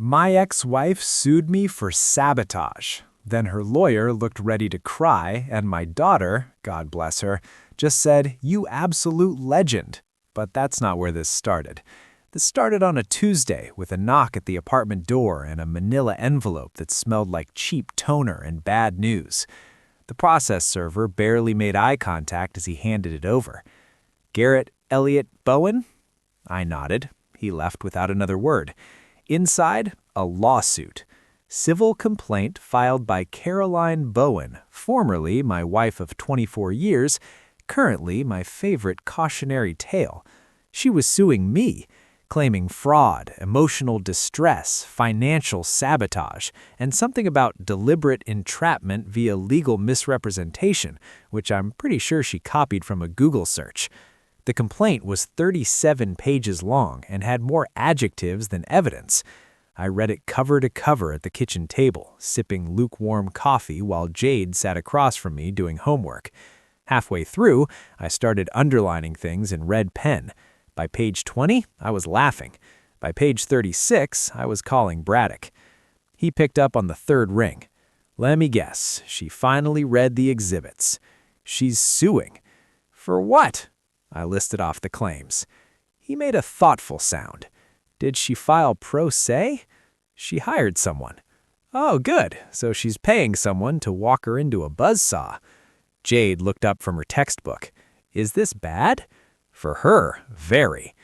My ex-wife sued me for sabotage. Then her lawyer looked ready to cry, and my daughter, God bless her, just said, "You absolute legend." But that's not where this started. This started on a Tuesday with a knock at the apartment door and a manila envelope that smelled like cheap toner and bad news. The process server barely made eye contact as he handed it over. "Garrett Elliott Bowen?" I nodded. He left without another word. Inside, a lawsuit. Civil complaint filed by Caroline Bowen, formerly my wife of 24 years, currently my favorite cautionary tale. She was suing me, claiming fraud, emotional distress, financial sabotage, and something about deliberate entrapment via legal misrepresentation, which I'm pretty sure she copied from a Google search. The complaint was 37 pages long and had more adjectives than evidence. I read it cover to cover at the kitchen table, sipping lukewarm coffee while Jade sat across from me doing homework. Halfway through, I started underlining things in red pen. By page 20, I was laughing. By page 36, I was calling Braddock. He picked up on the third ring. Let me guess, she finally read the exhibits. She's suing. For what? I listed off the claims. He made a thoughtful sound. Did she file pro se? She hired someone. Oh, good. So she's paying someone to walk her into a buzzsaw. Jade looked up from her textbook. Is this bad? For her, very.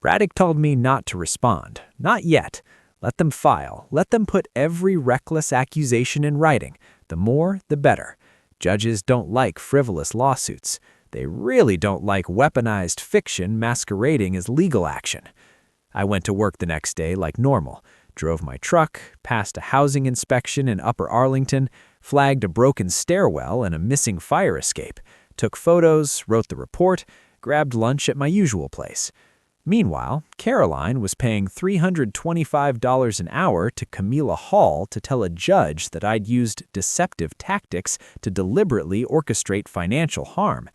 Braddock told me not to respond. Not yet. Let them file. Let them put every reckless accusation in writing. The more, the better. Judges don't like frivolous lawsuits. They really don't like weaponized fiction masquerading as legal action. I went to work the next day like normal, drove my truck, passed a housing inspection in Upper Arlington, flagged a broken stairwell and a missing fire escape, took photos, wrote the report, grabbed lunch at my usual place. Meanwhile, Caroline was paying $325 an hour to Camila Hall to tell a judge that I'd used deceptive tactics to deliberately orchestrate financial harm.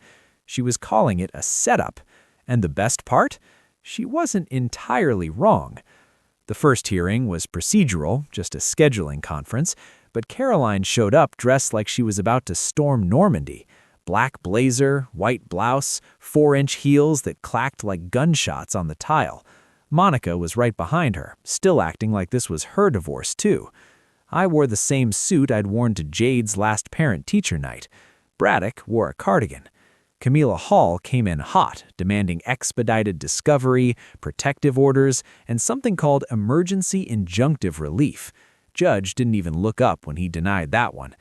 She was calling it a setup. And the best part? She wasn't entirely wrong. The first hearing was procedural, just a scheduling conference, but Caroline showed up dressed like she was about to storm Normandy. Black blazer, white blouse, 4-inch heels that clacked like gunshots on the tile. Monica was right behind her, still acting like this was her divorce too. I wore the same suit I'd worn to Jade's last parent-teacher night. Braddock wore a cardigan. Camila Hall came in hot, demanding expedited discovery, protective orders, and something called emergency injunctive relief. Judge didn't even look up when he denied that one.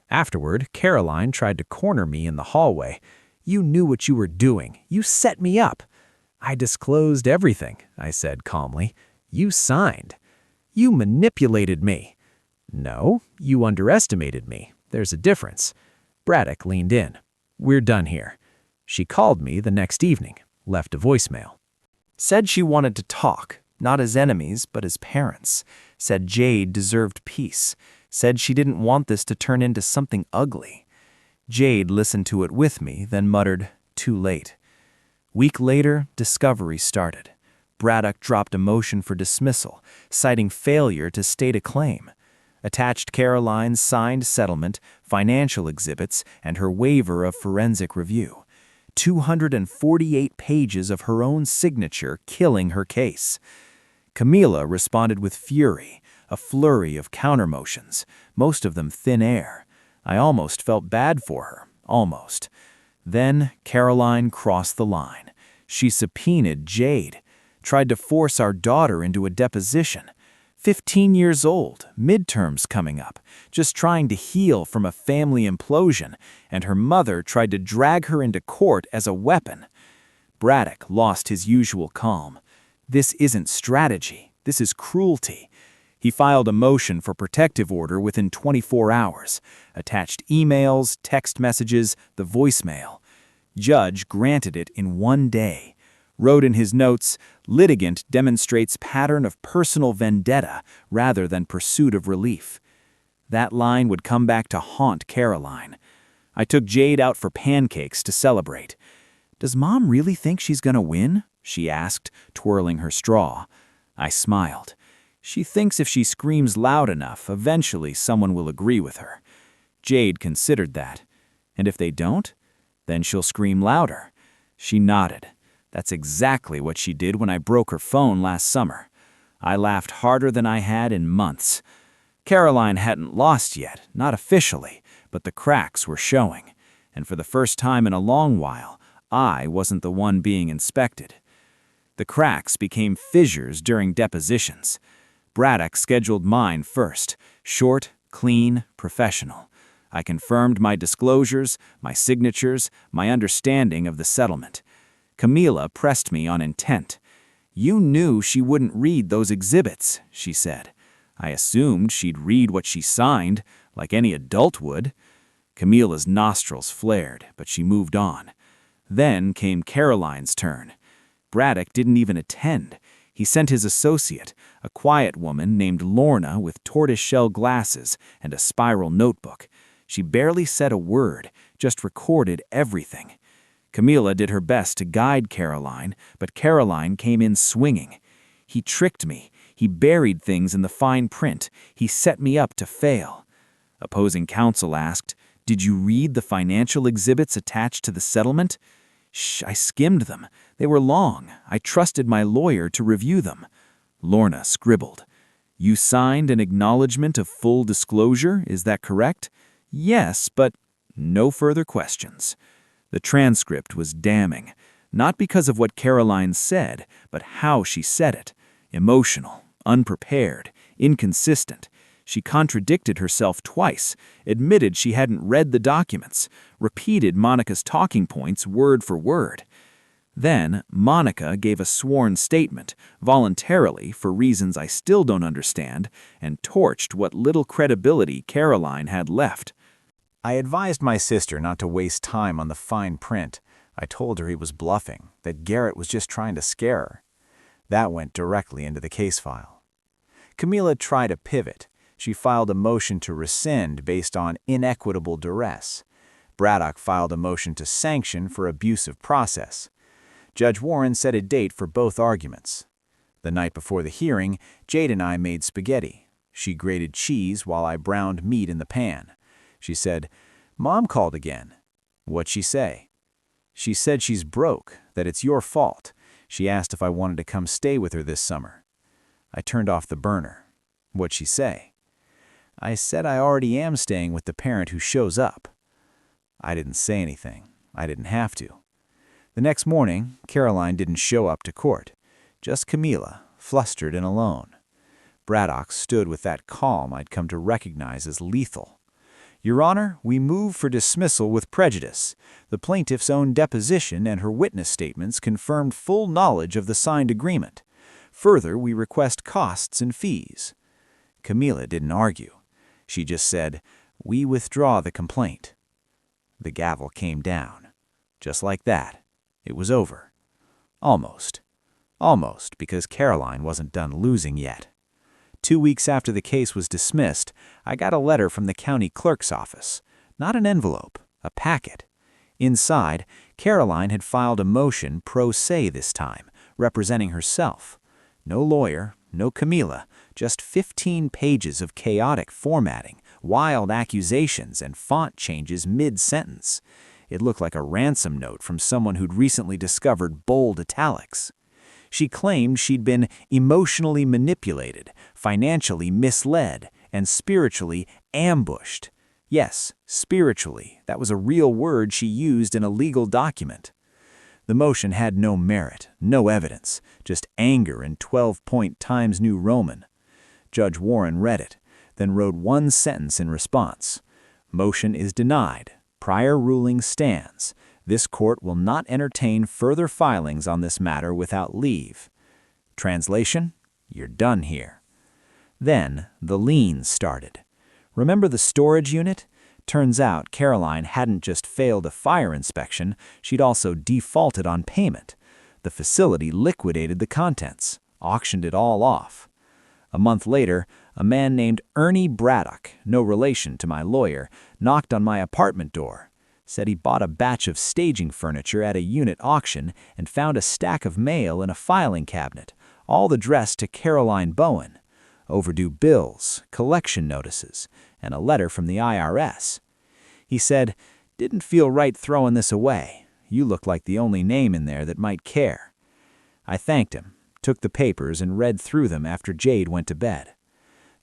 Afterward, Caroline tried to corner me in the hallway. "You knew what you were doing. You set me up." "I disclosed everything," I said calmly. "You signed." "You manipulated me." "No, you underestimated me. There's a difference." Braddock leaned in. "We're done here." She called me the next evening, left a voicemail. Said she wanted to talk, not as enemies, but as parents. Said Jade deserved peace. Said she didn't want this to turn into something ugly. Jade listened to it with me, then muttered, "Too late." Week later, discovery started. Braddock dropped a motion for dismissal, citing failure to state a claim. Attached Caroline's signed settlement, financial exhibits, and her waiver of forensic review. 248 pages of her own signature killing her case. Camila responded with fury, a flurry of countermotions, most of them thin air. I almost felt bad for her, almost. Then Caroline crossed the line. She subpoenaed Jade, tried to force our daughter into a deposition. 15 years old, midterms coming up, just trying to heal from a family implosion, and her mother tried to drag her into court as a weapon. Braddock lost his usual calm. This isn't strategy, this is cruelty. He filed a motion for protective order within 24 hours, attached emails, text messages, the voicemail. Judge granted it in 1 day. Wrote in his notes, "Litigant demonstrates pattern of personal vendetta rather than pursuit of relief." That line would come back to haunt Caroline. I took Jade out for pancakes to celebrate. "Does Mom really think she's gonna win?" she asked, twirling her straw. I smiled. She thinks if she screams loud enough, eventually someone will agree with her. Jade considered that. And if they don't, then she'll scream louder. She nodded. That's exactly what she did when I broke her phone last summer. I laughed harder than I had in months. Caroline hadn't lost yet, not officially, but the cracks were showing. And for the first time in a long while, I wasn't the one being inspected. The cracks became fissures during depositions. Braddock scheduled mine first, short, clean, professional. I confirmed my disclosures, my signatures, my understanding of the settlement. Camila pressed me on intent. "You knew she wouldn't read those exhibits," she said. "I assumed she'd read what she signed, like any adult would." Camila's nostrils flared, but she moved on. Then came Caroline's turn. Braddock didn't even attend. He sent his associate, a quiet woman named Lorna with tortoiseshell glasses and a spiral notebook. She barely said a word, just recorded everything. Camila did her best to guide Caroline, but Caroline came in swinging. He tricked me. He buried things in the fine print. He set me up to fail. Opposing counsel asked, "Did you read the financial exhibits attached to the settlement?" "Shh, I skimmed them. They were long. I trusted my lawyer to review them." Lorna scribbled. "You signed an acknowledgement of full disclosure, is that correct?" "Yes, but—" No further questions. The transcript was damning, not because of what Caroline said, but how she said it. Emotional, unprepared, inconsistent. She contradicted herself twice, admitted she hadn't read the documents, repeated Monica's talking points word for word. Then, Monica gave a sworn statement, voluntarily for reasons I still don't understand, and torched what little credibility Caroline had left. I advised my sister not to waste time on the fine print. I told her he was bluffing, that Garrett was just trying to scare her. That went directly into the case file. Camila tried a pivot. She filed a motion to rescind based on inequitable duress. Braddock filed a motion to sanction for abusive process. Judge Warren set a date for both arguments. The night before the hearing, Jade and I made spaghetti. She grated cheese while I browned meat in the pan. She said, "Mom called again." "What'd she say?" "She said she's broke, that it's your fault. She asked if I wanted to come stay with her this summer." I turned off the burner. "What'd she say?" "I said I already am staying with the parent who shows up." I didn't say anything. I didn't have to. The next morning, Caroline didn't show up to court. Just Camila, flustered and alone. Braddock stood with that calm I'd come to recognize as lethal. "Your Honor, we move for dismissal with prejudice. The plaintiff's own deposition and her witness statements confirmed full knowledge of the signed agreement. Further, we request costs and fees." Camila didn't argue. She just said, "We withdraw the complaint." The gavel came down. Just like that, it was over. Almost. Almost, because Caroline wasn't done losing yet. 2 weeks after the case was dismissed, I got a letter from the county clerk's office. Not an envelope, a packet. Inside, Caroline had filed a motion pro se this time, representing herself. No lawyer, no Camila, just 15 pages of chaotic formatting, wild accusations, and font changes mid-sentence. It looked like a ransom note from someone who'd recently discovered bold italics. She claimed she'd been emotionally manipulated, financially misled, and spiritually ambushed. Yes, spiritually. That was a real word she used in a legal document. The motion had no merit, no evidence, just anger in 12-point Times New Roman. Judge Warren read it, then wrote one sentence in response. "Motion is denied. Prior ruling stands. This court will not entertain further filings on this matter without leave." Translation? You're done here. Then the liens started. Remember the storage unit? Turns out Caroline hadn't just failed a fire inspection, she'd also defaulted on payment. The facility liquidated the contents, auctioned it all off. A month later, a man named Ernie Braddock, no relation to my lawyer, knocked on my apartment door. Said he bought a batch of staging furniture at a unit auction and found a stack of mail in a filing cabinet, all addressed to Caroline Bowen. overdue bills, collection notices, and a letter from the IRS. He said, "Didn't feel right throwing this away. You look like the only name in there that might care." I thanked him, took the papers, and read through them after Jade went to bed.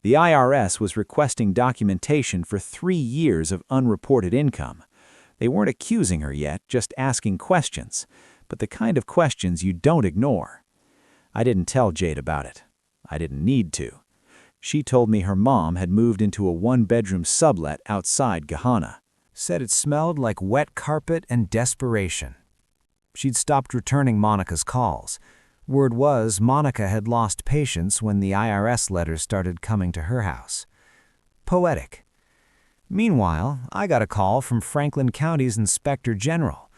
The IRS was requesting documentation for 3 years of unreported income. They weren't accusing her yet, just asking questions, but the kind of questions you don't ignore. I didn't tell Jade about it. I didn't need to. She told me her mom had moved into a 1-bedroom sublet outside Gahanna. Said it smelled like wet carpet and desperation. She'd stopped returning Monica's calls. Word was Monica had lost patience when the IRS letters started coming to her house. Poetic. Meanwhile, I got a call from Franklin County's Inspector General.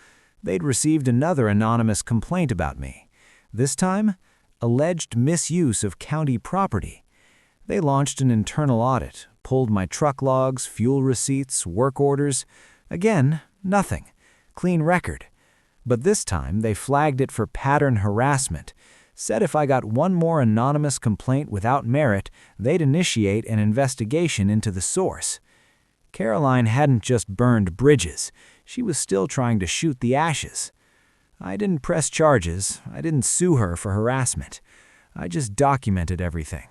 They'd received another anonymous complaint about me. This time, alleged misuse of county property. They launched an internal audit, pulled my truck logs, fuel receipts, work orders. Again, nothing. Clean record. But this time, they flagged it for pattern harassment. Said if I got one more anonymous complaint without merit, they'd initiate an investigation into the source. Caroline hadn't just burned bridges. She was still trying to shoot the ashes. I didn't press charges. I didn't sue her for harassment. I just documented everything.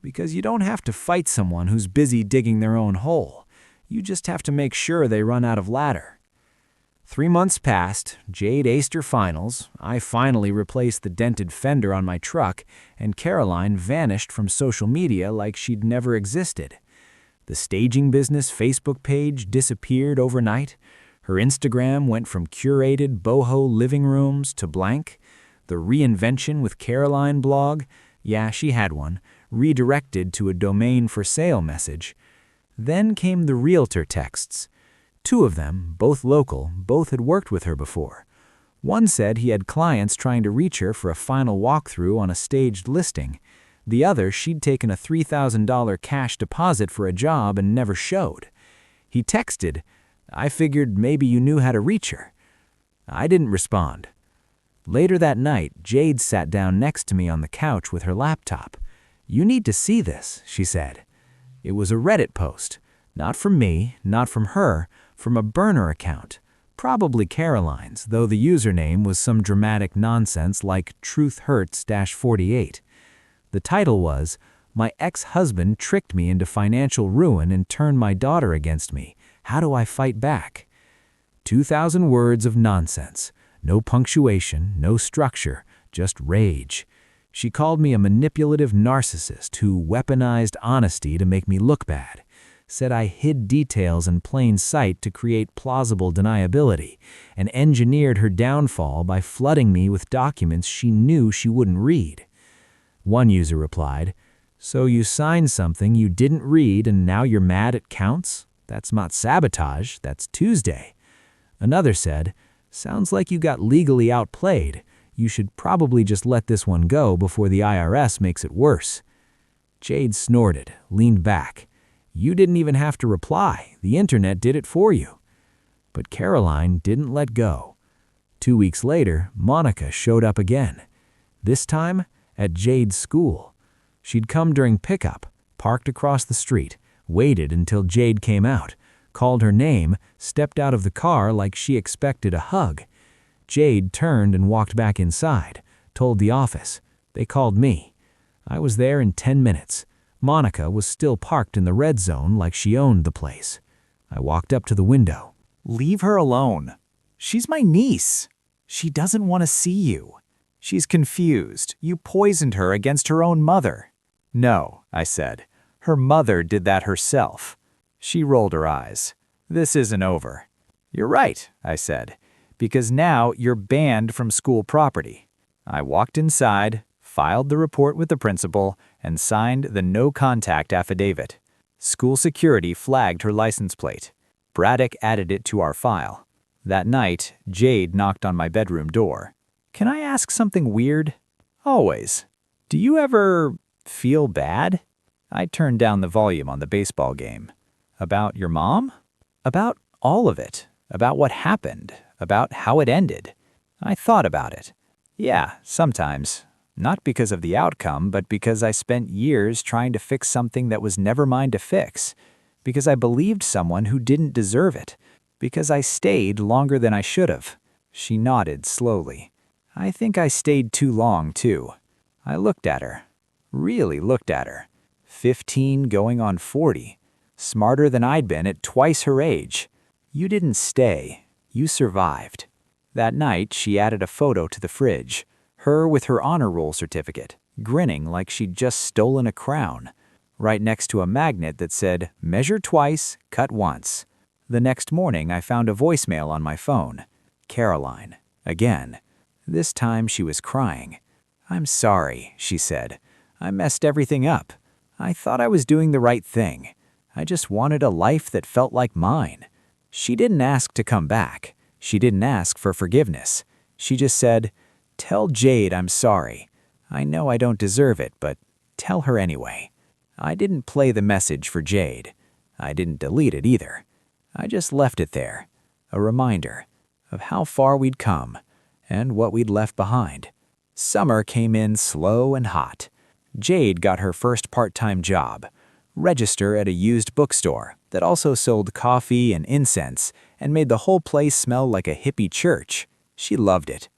Because you don't have to fight someone who's busy digging their own hole. You just have to make sure they run out of ladder. 3 months passed, Jade aced her finals, I finally replaced the dented fender on my truck, and Caroline vanished from social media like she'd never existed. The staging business Facebook page disappeared overnight. Her Instagram went from curated boho living rooms to blank. The Reinvention with Caroline blog, yeah, she had one, redirected to a domain for sale message. Then came the realtor texts. 2 of them, both local, both had worked with her before. One said he had clients trying to reach her for a final walkthrough on a staged listing. The other, she'd taken a $3,000 cash deposit for a job and never showed. He texted, "I figured maybe you knew how to reach her." I didn't respond. Later that night, Jade sat down next to me on the couch with her laptop. "You need to see this," she said. It was a Reddit post. Not from me, not from her, from a burner account. Probably Caroline's, though the username was some dramatic nonsense like truthhurts-48. The title was, "My ex-husband tricked me into financial ruin and turned my daughter against me. How do I fight back?" 2,000 words of nonsense. No punctuation, no structure, just rage. She called me a manipulative narcissist who weaponized honesty to make me look bad. Said I hid details in plain sight to create plausible deniability, and engineered her downfall by flooding me with documents she knew she wouldn't read. One user replied, "So you signed something you didn't read and now you're mad it counts? That's not sabotage, that's Tuesday." Another said, "Sounds like you got legally outplayed. You should probably just let this one go before the IRS makes it worse." Jade snorted, leaned back. "You didn't even have to reply. The internet did it for you." But Caroline didn't let go. 2 weeks later, Monica showed up again. This time, at Jade's school. She'd come during pickup, parked across the street, waited until Jade came out, called her name, stepped out of the car like she expected a hug. Jade turned and walked back inside, told the office. They called me. I was there in 10 minutes. Monica was still parked in the red zone like she owned the place. I walked up to the window. "Leave her alone. She's my niece. She doesn't want to see you. She's confused. You poisoned her against her own mother." "No," I said. "Her mother did that herself." She rolled her eyes. "This isn't over." "You're right," I said, "because now you're banned from school property." I walked inside, filed the report with the principal, and signed the no-contact affidavit. School security flagged her license plate. Braddock added it to our file. That night, Jade knocked on my bedroom door. "Can I ask something weird?" "Always." "Do you ever feel bad?" I turned down the volume on the baseball game. "About your mom?" "About all of it. About what happened. About how it ended." I thought about it. "Yeah, sometimes. Not because of the outcome, but because I spent years trying to fix something that was never mine to fix. Because I believed someone who didn't deserve it. Because I stayed longer than I should have. She nodded slowly. I think I stayed too long, too. I looked at her. Really looked at her. 15 going on 40. Smarter than I'd been at twice her age. You didn't stay. You survived. That night, she added a photo to the fridge. Her with her honor roll certificate, grinning like she'd just stolen a crown. Right next to a magnet that said, "Measure twice, cut once." The next morning, I found a voicemail on my phone. Caroline. Again. This time she was crying. "I'm sorry," she said. "I messed everything up. I thought I was doing the right thing. I just wanted a life that felt like mine." She didn't ask to come back. She didn't ask for forgiveness. She just said, "Tell Jade I'm sorry. I know I don't deserve it, but tell her anyway." I didn't play the message for Jade. I didn't delete it either. I just left it there. A reminder of how far we'd come and what we'd left behind. Summer came in slow and hot. Jade got her first part-time job. Register at a used bookstore that also sold coffee and incense and made the whole place smell like a hippie church. She loved it.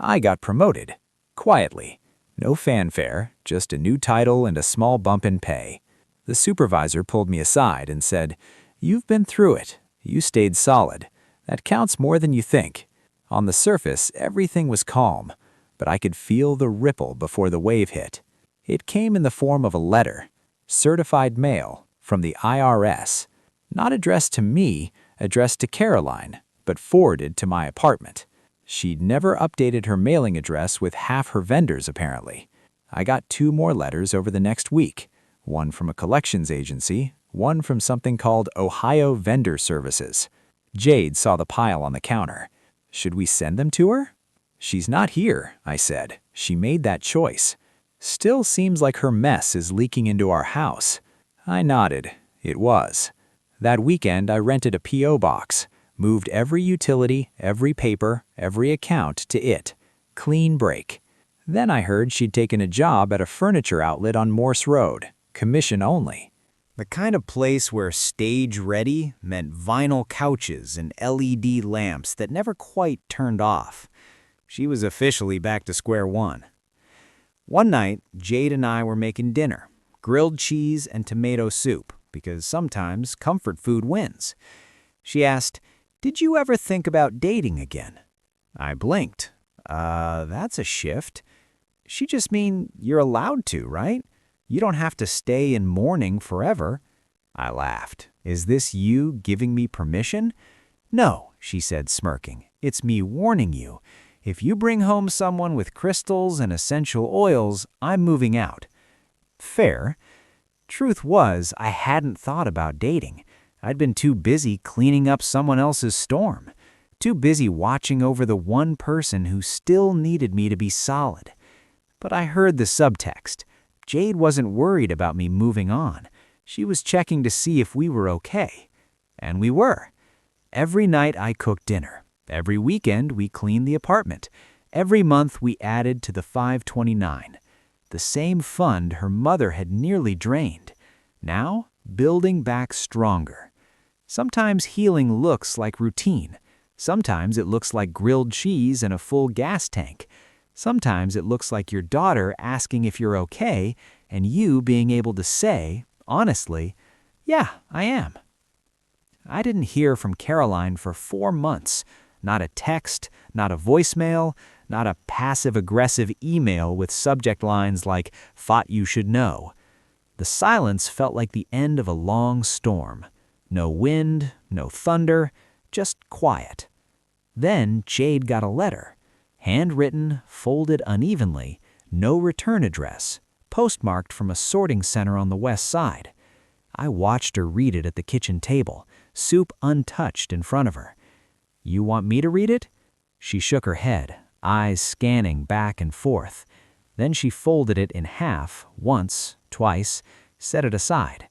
I got promoted. Quietly. No fanfare, just a new title and a small bump in pay. The supervisor pulled me aside and said, "You've been through it. You stayed solid. That counts more than you think." On the surface, everything was calm, but I could feel the ripple before the wave hit. It came in the form of a letter, certified mail, from the IRS. Not addressed to me, addressed to Caroline, but forwarded to my apartment. She'd never updated her mailing address with half her vendors, apparently. I got 2 more letters over the next week, one from a collections agency, one from something called Ohio Vendor Services. Jade saw the pile on the counter. Should we send them to her? "She's not here," I said. "She made that choice. Still seems like her mess is leaking into our house." I nodded. It was. That weekend, I rented a P.O. box. Moved every utility, every paper, every account to it. Clean break. Then I heard she'd taken a job at a furniture outlet on Morse Road. Commission only. The kind of place where stage ready meant vinyl couches and LED lamps that never quite turned off. She was officially back to square one. One night, Jade and I were making dinner. Grilled cheese and tomato soup, because sometimes comfort food wins. She asked, "Did you ever think about dating again?" I blinked. That's a shift. She just mean you're allowed to, right? You don't have to stay in mourning forever. I laughed. Is this you giving me permission? "No," she said, smirking. "It's me warning you. If you bring home someone with crystals and essential oils, I'm moving out." Fair. Truth was, I hadn't thought about dating. I'd been too busy cleaning up someone else's storm. Too busy watching over the one person who still needed me to be solid. But I heard the subtext. Jade wasn't worried about me moving on. She was checking to see if we were okay. And we were. Every night I cooked dinner. Every weekend we cleaned the apartment. Every month we added to the 529. The same fund her mother had nearly drained. Now, building back stronger. Sometimes healing looks like routine. Sometimes it looks like grilled cheese and a full gas tank. Sometimes it looks like your daughter asking if you're okay and you being able to say, honestly, "Yeah, I am." I didn't hear from Caroline for 4 months. Not a text, not a voicemail, not a passive-aggressive email with subject lines like, "Thought you should know." The silence felt like the end of a long storm. No wind, no thunder, just quiet. Then Jade got a letter. Handwritten, folded unevenly, no return address, postmarked from a sorting center on the west side. I watched her read it at the kitchen table, soup untouched in front of her. "You want me to read it?" She shook her head, eyes scanning back and forth. Then she folded it in half, once, twice, set it aside.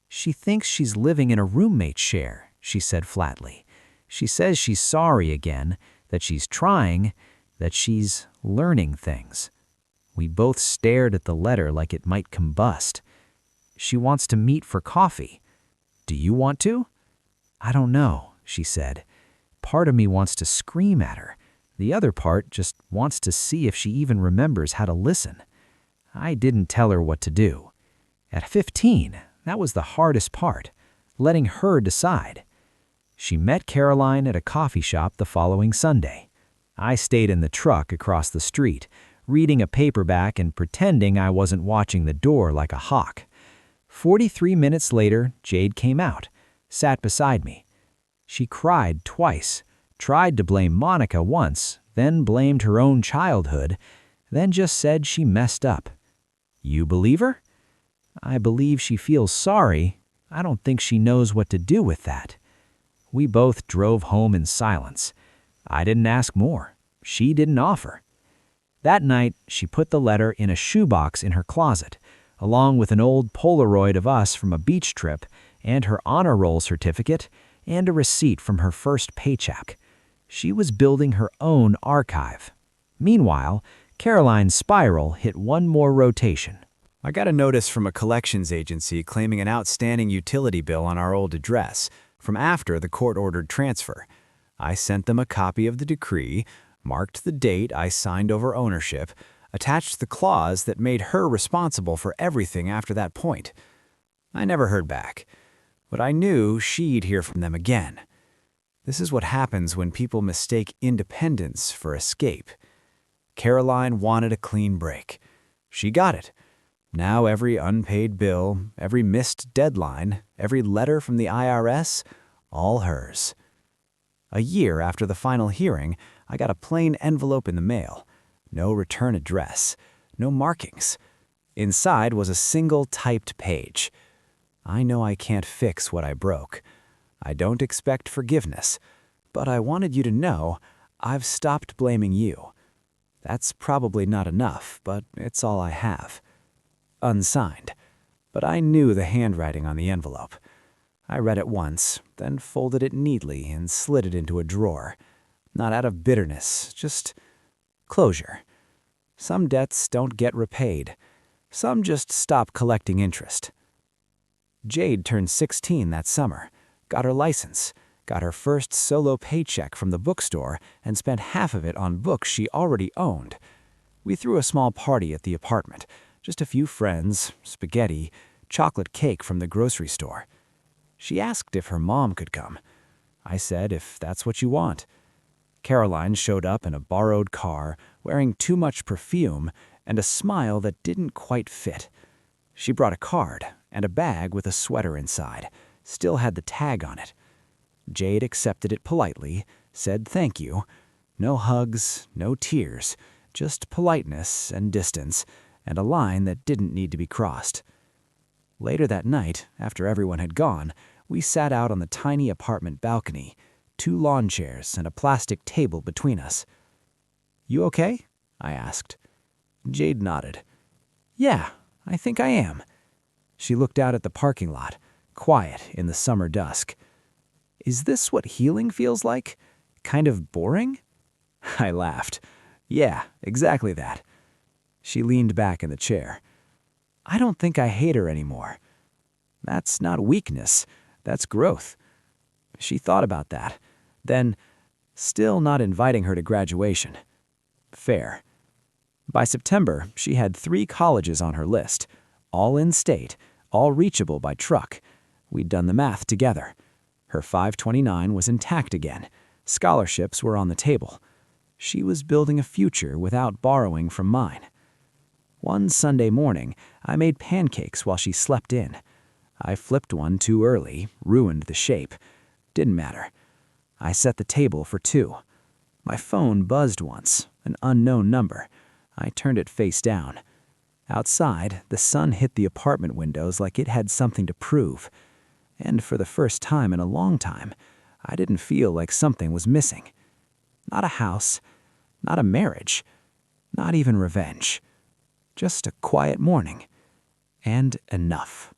"She thinks she's living in a roommate share," she said flatly. "She says she's sorry again, that she's trying, that she's learning things." We both stared at the letter like it might combust. She wants to meet for coffee. Do you want to? I don't know, she said. Part of me wants to scream at her. The other part just wants to see if she even remembers how to listen. I didn't tell her what to do. At 15, that was the hardest part, letting her decide. She met Caroline at a coffee shop the following Sunday. I stayed in the truck across the street, reading a paperback and pretending I wasn't watching the door like a hawk. 43 minutes later, Jade came out, sat beside me. She cried twice, tried to blame Monica once, then blamed her own childhood, then just said she messed up. You believe her? I believe she feels sorry. I don't think she knows what to do with that. We both drove home in silence. I didn't ask more. She didn't offer. That night, she put the letter in a shoebox in her closet, along with an old Polaroid of us from a beach trip and her honor roll certificate and a receipt from her first paycheck. She was building her own archive. Meanwhile, Caroline's spiral hit one more rotation. I got a notice from a collections agency claiming an outstanding utility bill on our old address from after the court-ordered transfer. I sent them a copy of the decree, marked the date I signed over ownership, attached the clause that made her responsible for everything after that point. I never heard back, but I knew she'd hear from them again. This is what happens when people mistake independence for escape. Caroline wanted a clean break. She got it. Now every unpaid bill, every missed deadline, every letter from the IRS, all hers. A year after the final hearing, I got a plain envelope in the mail. No return address, no markings. Inside was a single typed page. I know I can't fix what I broke. I don't expect forgiveness, but I wanted you to know I've stopped blaming you. That's probably not enough, but it's all I have. Unsigned, but I knew the handwriting on the envelope. I read it once, then folded it neatly and slid it into a drawer. Not out of bitterness, just closure. Some debts don't get repaid. Some just stop collecting interest. Jade turned 16 that summer, got her license, got her first solo paycheck from the bookstore, and spent half of it on books she already owned. We threw a small party at the apartment, just a few friends, spaghetti, chocolate cake from the grocery store. She asked if her mom could come. I said, if that's what you want. Caroline showed up in a borrowed car, wearing too much perfume and a smile that didn't quite fit. She brought a card and a bag with a sweater inside, still had the tag on it. Jade accepted it politely, said thank you. No hugs, no tears, just politeness and distance, and a line that didn't need to be crossed. Later that night, after everyone had gone, we sat out on the tiny apartment balcony, 2 lawn chairs and a plastic table between us. You okay? I asked. Jade nodded. Yeah, I think I am. She looked out at the parking lot, quiet in the summer dusk. Is this what healing feels like? Kind of boring? I laughed. Yeah, exactly that. She leaned back in the chair. I don't think I hate her anymore. That's not weakness, that's growth. She thought about that, then, still not inviting her to graduation. Fair. By September, she had 3 colleges on her list, all in-state, all reachable by truck. We'd done the math together. Her 529 was intact again. Scholarships were on the table. She was building a future without borrowing from mine. One Sunday morning, I made pancakes while she slept in. I flipped one too early, ruined the shape. Didn't matter. I set the table for 2. My phone buzzed once, an unknown number. I turned it face down. Outside, the sun hit the apartment windows like it had something to prove. And for the first time in a long time, I didn't feel like something was missing. Not a house, not a marriage, not even revenge. Just a quiet morning. And enough.